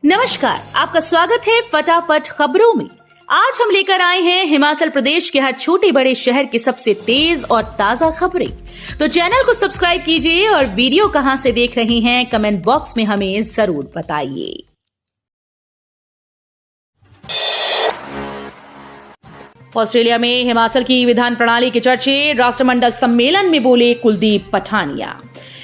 नमस्कार, आपका स्वागत है फटाफट खबरों में। आज हम लेकर आए हैं हिमाचल प्रदेश के हर छोटे बड़े शहर की सबसे तेज और ताजा खबरें। तो चैनल को सब्सक्राइब कीजिए और वीडियो कहां से देख रहे हैं कमेंट बॉक्स में हमें जरूर बताइए। ऑस्ट्रेलिया में हिमाचल की विधान प्रणाली के चर्चे, राष्ट्रमंडल सम्मेलन में बोले कुलदीप पठानिया।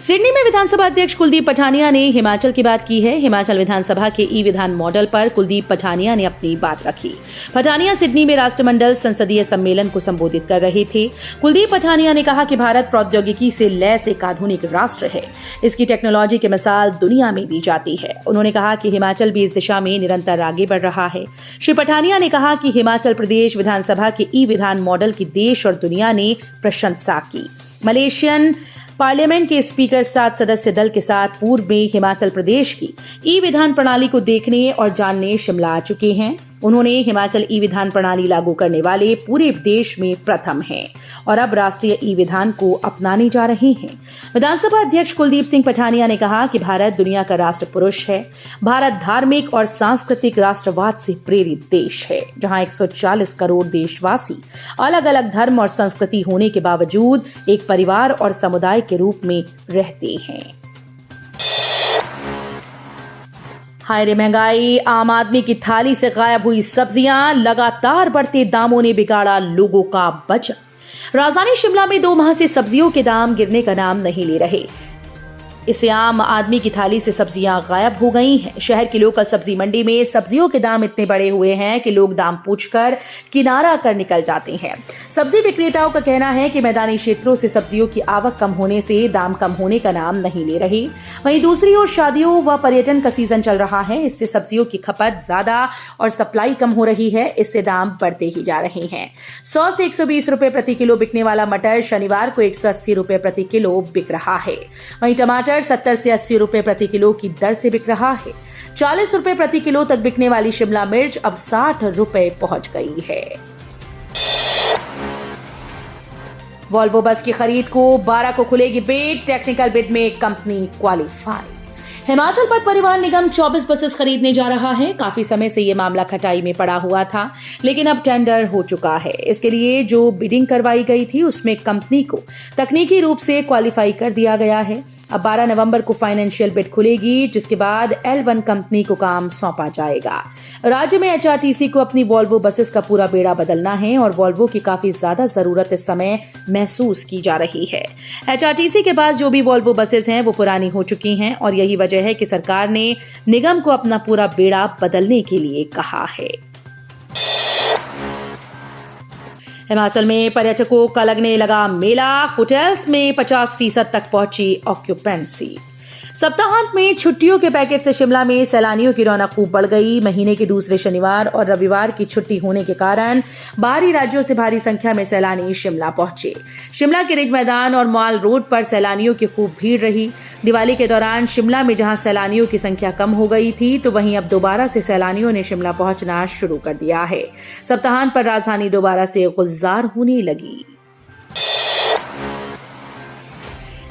सिडनी में विधानसभा अध्यक्ष कुलदीप पठानिया ने हिमाचल की बात की है। हिमाचल विधानसभा के ई विधान मॉडल पर कुलदीप पठानिया ने अपनी बात रखी। पठानिया सिडनी में राष्ट्रमंडल संसदीय सम्मेलन को संबोधित कर रहे थे। कुलदीप पठानिया ने कहा कि भारत प्रौद्योगिकी से लैस एक आधुनिक राष्ट्र है। इसकी टेक्नोलॉजी की मिसाल दुनिया में दी जाती है। उन्होंने कहा कि हिमाचल भी इस दिशा में निरंतर आगे बढ़ रहा है। श्री पठानिया ने कहा कि हिमाचल प्रदेश विधानसभा के ई विधान मॉडल की देश और दुनिया ने प्रशंसा की। मलेशियन पार्लियामेंट के स्पीकर 7 सदस्य दल के साथ पूर्व में हिमाचल प्रदेश की ई विधान प्रणाली को देखने और जानने शिमला आ चुके हैं। उन्होंने हिमाचल ई विधान प्रणाली लागू करने वाले पूरे देश में प्रथम हैं और अब राष्ट्रीय ई विधान को अपनाने जा रहे हैं। विधानसभा अध्यक्ष कुलदीप सिंह पठानिया ने कहा कि भारत दुनिया का राष्ट्र पुरुष है। भारत धार्मिक और सांस्कृतिक राष्ट्रवाद से प्रेरित देश है, जहां 140 करोड़ देशवासी अलग अलग धर्म और संस्कृति होने के बावजूद एक परिवार और समुदाय के रूप में रहते हैं। हाय रे महंगाई, आम आदमी की थाली से गायब हुई सब्जियां, लगातार बढ़ते दामों ने बिगाड़ा लोगों का बजट। राजधानी शिमला में 2 माह से सब्जियों के दाम गिरने का नाम नहीं ले रहे। इससे आम आदमी की थाली से सब्जियां गायब हो गई हैं। शहर की लोकल सब्जी मंडी में सब्जियों के दाम इतने बढ़े हुए हैं कि लोग दाम पूछकर किनारा कर निकल जाते हैं। सब्जी विक्रेताओं का कहना है कि मैदानी क्षेत्रों से सब्जियों की आवक कम होने से दाम कम होने का नाम नहीं ले रहे। वहीं दूसरी ओर शादियों व पर्यटन का सीजन चल रहा है। इससे सब्जियों की खपत ज्यादा और सप्लाई कम हो रही है। इससे दाम बढ़ते ही जा रहे हैं। 100 से 120 रुपए प्रति किलो बिकने वाला मटर शनिवार को 180 रुपए प्रति किलो बिक रहा है। वहीं टमाटर 70 से 80 रुपए प्रति किलो की दर से बिक रहा है। 40 रुपए प्रति किलो तक बिकने वाली शिमला मिर्च अब 60 रुपए पहुंच गई है। वॉल्वो बस की खरीद को 12 को खुलेगी बिड, टेक्निकल बिड में कंपनी क्वालिफाई। हिमाचल पथ परिवहन निगम 24 बसेस खरीदने जा रहा है। काफी समय से ये मामला खटाई में पड़ा हुआ था, लेकिन अब टेंडर हो चुका है। इसके लिए जो बिडिंग करवाई गई थी उसमें कंपनी को तकनीकी रूप से क्वालिफाई कर दिया गया है। अब 12 नवंबर को फाइनेंशियल बिड खुलेगी, जिसके बाद L1 कंपनी को काम सौंपा जाएगा। राज्य में HRTC को अपनी वॉल्वो बसेस का पूरा बेड़ा बदलना है और वॉल्वो की काफी ज्यादा जरूरत इस समय महसूस की जा रही है। HRTC के पास जो भी वॉल्वो बसेस हैं वो पुरानी हो चुकी हैं और यही वजह है कि सरकार ने निगम को अपना पूरा बेड़ा बदलने के लिए कहा है। हिमाचल में पर्यटकों का लगने लगा मेला, होटल्स में 50% तक पहुंची ऑक्यूपेंसी। सप्ताहांत में छुट्टियों के पैकेज से शिमला में सैलानियों की रौनक खूब बढ़ गई। महीने के दूसरे शनिवार और रविवार की छुट्टी होने के कारण बाहरी राज्यों से भारी संख्या में सैलानी शिमला पहुंचे। शिमला के रिज मैदान और मॉल रोड पर सैलानियों की खूब भीड़ रही। दिवाली के दौरान शिमला में जहां सैलानियों की संख्या कम हो गई थी, तो वहीं अब दोबारा से सैलानियों ने शिमला पहुंचना शुरू कर दिया है। सप्ताहांत पर राजधानी दोबारा से गुलजार होने लगी।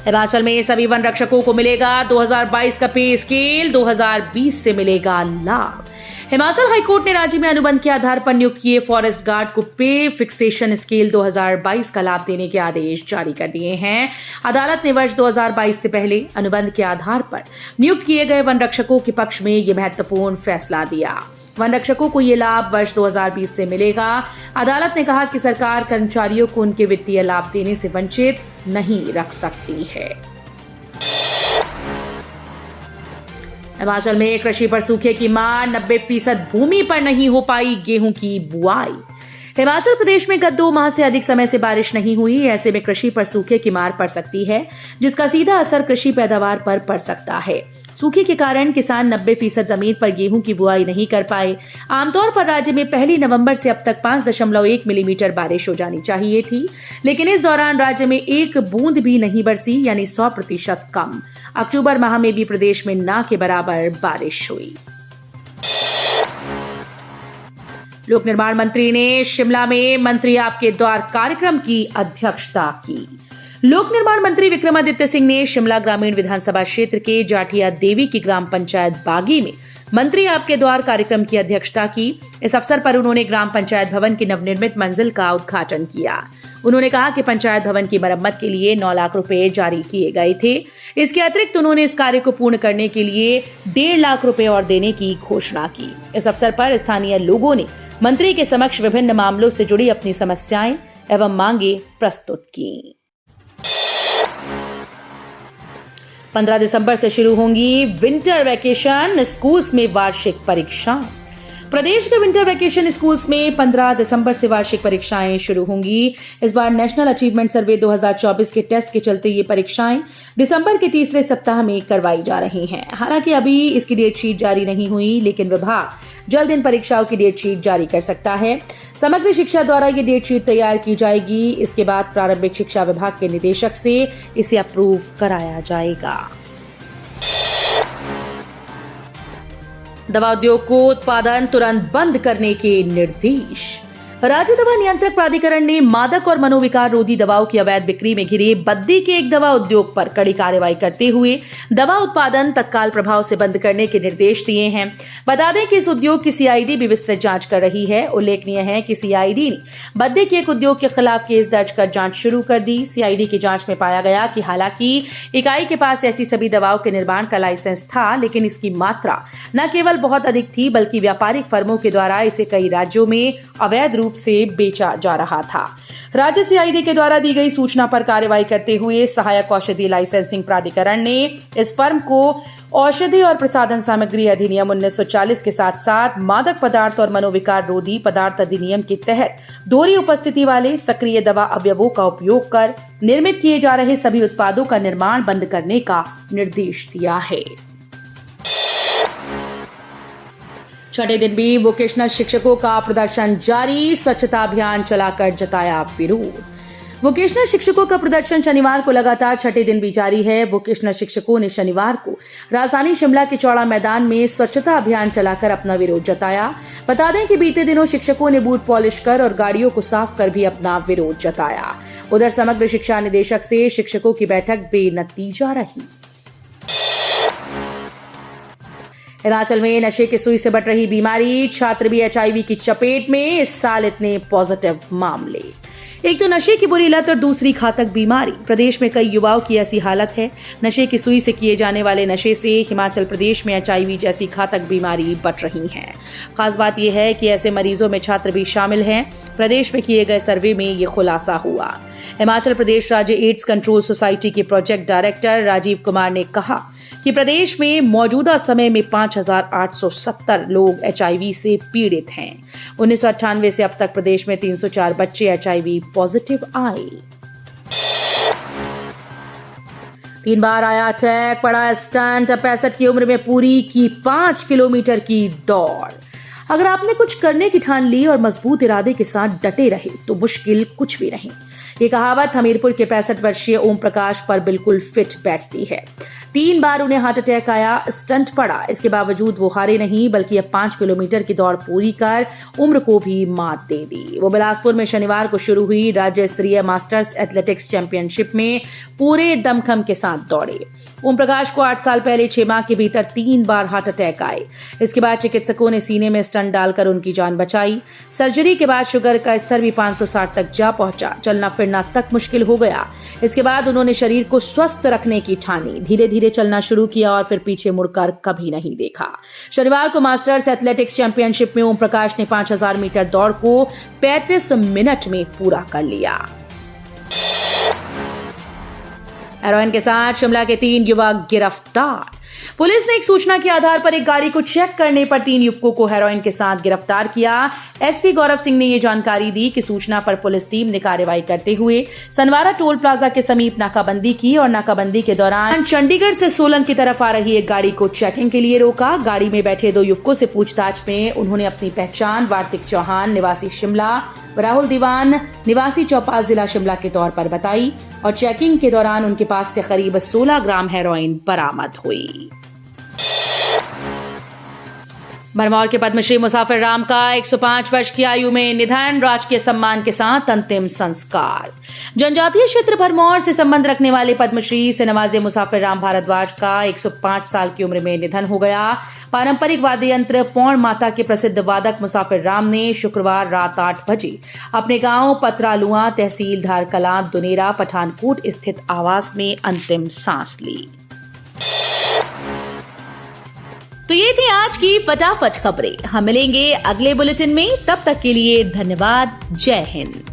हिमाचल में सभी वन रक्षकों को मिलेगा 2022 का पे स्केल, 2020 से मिलेगा लाभ। हिमाचल हाईकोर्ट ने राज्य में अनुबंध के आधार पर नियुक्त किए फॉरेस्ट गार्ड को पे फिक्सेशन स्केल 2022 का लाभ देने के आदेश जारी कर दिए हैं। अदालत ने वर्ष 2022 से पहले अनुबंध के आधार पर नियुक्त किए गए वन रक्षकों के पक्ष में यह महत्वपूर्ण फैसला दिया। वन रक्षकों को ये लाभ वर्ष 2020 से मिलेगा। अदालत ने कहा कि सरकार कर्मचारियों को उनके वित्तीय लाभ देने से वंचित नहीं रख सकती है। हिमाचल में कृषि पर सूखे की मार, 90% भूमि पर नहीं हो पाई गेहूं की बुआई। हिमाचल प्रदेश में गत 2 माह से अधिक समय से बारिश नहीं हुई। ऐसे में कृषि पर सूखे की मार पड़ सकती है, जिसका सीधा असर कृषि पैदावार पर पड़ सकता है। सूखे के कारण किसान 90% जमीन पर गेहूं की बुआई नहीं कर पाए। आमतौर पर राज्य में 1 नवंबर से अब तक 5.1 मिलीमीटर बारिश हो जानी चाहिए थी, लेकिन इस दौरान राज्य में एक बूंद भी नहीं बरसी, यानी 100% कम। अक्टूबर माह में भी प्रदेश में ना के बराबर बारिश हुई। लोक निर्माण मंत्री ने शिमला में मंत्री आपके द्वार कार्यक्रम की अध्यक्षता की। लोक निर्माण मंत्री विक्रमादित्य सिंह ने शिमला ग्रामीण विधानसभा क्षेत्र के जाठिया देवी की ग्राम पंचायत बागी में मंत्री आपके द्वार कार्यक्रम की अध्यक्षता की। इस अवसर पर उन्होंने ग्राम पंचायत भवन की नवनिर्मित मंजिल का उद्घाटन किया। उन्होंने कहा कि पंचायत भवन की मरम्मत के लिए 9 लाख रुपए जारी किए गए थे। इसके अतिरिक्त उन्होंने इस कार्य को पूर्ण करने के लिए 1.5 लाख रुपए और देने की घोषणा की। इस अवसर पर स्थानीय लोगों ने मंत्री के समक्ष विभिन्न मामलों से जुड़ी अपनी समस्याएं एवं मांगे प्रस्तुत की। 15 दिसंबर से शुरू होंगी विंटर वैकेशन स्कूल्स में वार्षिक परीक्षा। प्रदेश के विंटर वैकेशन स्कूल्स में 15 दिसंबर से वार्षिक परीक्षाएं शुरू होंगी। इस बार नेशनल अचीवमेंट सर्वे 2024 के टेस्ट के चलते ये परीक्षाएं दिसंबर के तीसरे सप्ताह में करवाई जा रही हैं। हालांकि अभी इसकी डेट शीट जारी नहीं हुई, लेकिन विभाग जल्द इन परीक्षाओं की डेट शीट जारी कर सकता है। समग्र शिक्षा द्वारा ये डेट शीट तैयार की जाएगी। इसके बाद प्रारंभिक शिक्षा विभाग के निदेशक से इसे अप्रूव कराया जाएगा। दवा उद्योग को उत्पादन तुरंत बंद करने के निर्देश। राज्य दवा नियंत्रक प्राधिकरण ने मादक और मनोविकार रोधी दवाओं की अवैध बिक्री में घिरे बद्दी के एक दवा उद्योग पर कड़ी कार्रवाई करते हुए दवा उत्पादन तत्काल प्रभाव से बंद करने के निर्देश दिए हैं। बता दें कि इस उद्योग की सीआईडी भी विस्तृत जांच कर रही है। उल्लेखनीय है कि सीआईडी ने बद्दी के एक उद्योग के खिलाफ केस दर्ज कर जांच शुरू कर दी। सीआईडी की जांच में पाया गया कि हालांकि इकाई के पास ऐसी सभी दवाओं के निर्माण का लाइसेंस था, लेकिन इसकी मात्रा न केवल बहुत अधिक थी, बल्कि व्यापारिक फर्मों के द्वारा इसे कई राज्यों में अवैध रूप से बेचा जा रहा था। राज्य सीआईडी के द्वारा दी गई सूचना पर कार्रवाई करते हुए सहायक औषधि लाइसेंसिंग प्राधिकरण ने इस फर्म को औषधि और प्रसाधन सामग्री अधिनियम 1940 के साथ साथ मादक पदार्थ और मनोविकार रोधी पदार्थ अधिनियम के तहत दोहरी उपस्थिति वाले सक्रिय दवा अवयवों का उपयोग कर निर्मित किए जा रहे सभी उत्पादों का निर्माण बंद करने का निर्देश दिया है। छठे दिन भी वोकेशनल शिक्षकों का प्रदर्शन जारी। स्वच्छता अभियान चलाकर जताया विरोध। वोकेशनल शिक्षकों का प्रदर्शन शनिवार को लगातार छठे दिन भी जारी है। वोकेशनल शिक्षकों ने शनिवार को राजधानी शिमला के चौड़ा मैदान में स्वच्छता अभियान चलाकर अपना विरोध जताया। बता दें कि बीते दिनों शिक्षकों ने बूट पॉलिश कर और गाड़ियों को साफ कर भी अपना विरोध जताया। उधर समग्र शिक्षा निदेशक से शिक्षकों की बैठक बेनतीजा रही। हिमाचल में नशे की सुई से बढ़ रही बीमारी, छात्र भी एचआईवी की चपेट में। इस साल इतने पॉजिटिव मामले। एक तो नशे की बुरी लत और दूसरी घातक बीमारी। प्रदेश में कई युवाओं की ऐसी हालत है। नशे की सुई से किए जाने वाले नशे से हिमाचल प्रदेश में एचआईवी जैसी घातक बीमारी बढ़ रही है। खास बात यह है कि ऐसे मरीजों में छात्र भी शामिल हैं। प्रदेश में किए गए सर्वे में ये खुलासा हुआ। हिमाचल प्रदेश राज्य एड्स कंट्रोल सोसाइटी के प्रोजेक्ट डायरेक्टर राजीव कुमार ने कहा कि प्रदेश में मौजूदा समय में 5,870 लोग एचआईवी से पीड़ित हैं। 1998 से अब तक प्रदेश में 304 बच्चे एचआईवी पॉजिटिव आए। 3 बार आया अटैक, पड़ा स्टंट। 65 की उम्र में पूरी की 5 किलोमीटर की दौड़। अगर आपने कुछ करने की ठान ली और मजबूत इरादे के साथ डटे रहे तो मुश्किल कुछ भी नहीं। ये कहावत हमीरपुर के 65 वर्षीय ओम प्रकाश पर बिल्कुल फिट बैठती है। 3 बार उन्हें हार्ट अटैक आया, स्टंट पड़ा। इसके बावजूद वो हारे नहीं, बल्कि अब 5 किलोमीटर की दौड़ पूरी कर उम्र को भी मात दे दी। वो बिलासपुर में शनिवार को शुरू हुई राज्य स्तरीय मास्टर्स एथलेटिक्स चैंपियनशिप में पूरे दमखम के साथ दौड़े। ओम प्रकाश को 8 साल पहले 6 माह के भीतर 3 बार हार्ट अटैक आए। इसके बाद चिकित्सकों ने सीने में स्टंट डालकर उनकी जान बचाई। सर्जरी के बाद शुगर का स्तर भी 560 तक जा पहुंचा। चलना फिरना तक मुश्किल हो गया। इसके बाद उन्होंने शरीर को स्वस्थ रखने की ठानी। धीरे धीरे चलना शुरू किया और फिर पीछे मुड़कर कभी नहीं देखा। शनिवार को मास्टर्स एथलेटिक्स चैंपियनशिप में ओम प्रकाश ने 5000 मीटर दौड़ को 35 मिनट में पूरा कर लिया। हेरोइन के साथ शिमला के 3 युवक गिरफ्तार। पुलिस ने एक सूचना के आधार पर एक गाड़ी को चेक करने पर 3 युवकों को हेरोइन के साथ गिरफ्तार किया। एसपी गौरव सिंह ने ये जानकारी दी कि सूचना पर पुलिस टीम ने कार्रवाई करते हुए सनवारा टोल प्लाजा के समीप नाकाबंदी की और नाकाबंदी के दौरान चंडीगढ़ से सोलन की तरफ आ रही एक गाड़ी को चेकिंग के लिए रोका। गाड़ी में बैठे 2 युवकों से पूछताछ में उन्होंने अपनी पहचान वार्तिक चौहान निवासी शिमला, राहुल दीवान निवासी चौपाल जिला शिमला के तौर पर बताई और चेकिंग के दौरान उनके पास से करीब 16 ग्राम हेरोइन बरामद हुई। भरमौर के पद्मश्री मुसाफिर राम का 105 वर्ष की आयु में निधन, राजकीय सम्मान के साथ अंतिम संस्कार। जनजातीय क्षेत्र भरमौर से संबंध रखने वाले पद्मश्री से नवाजे मुसाफिर राम भारद्वाज का 105 साल की उम्र में निधन हो गया। पारंपरिक वाद्य यंत्र पौड़ माता के प्रसिद्ध वादक मुसाफिर राम ने शुक्रवार रात 8 बजे अपने गांव पतरालुआ, तहसील धारकलां, दुनेरा, पठानकोट स्थित आवास में अंतिम सांस ली। तो ये थी आज की फटाफट खबरें। हम मिलेंगे अगले बुलेटिन में, तब तक के लिए धन्यवाद। जय हिंद।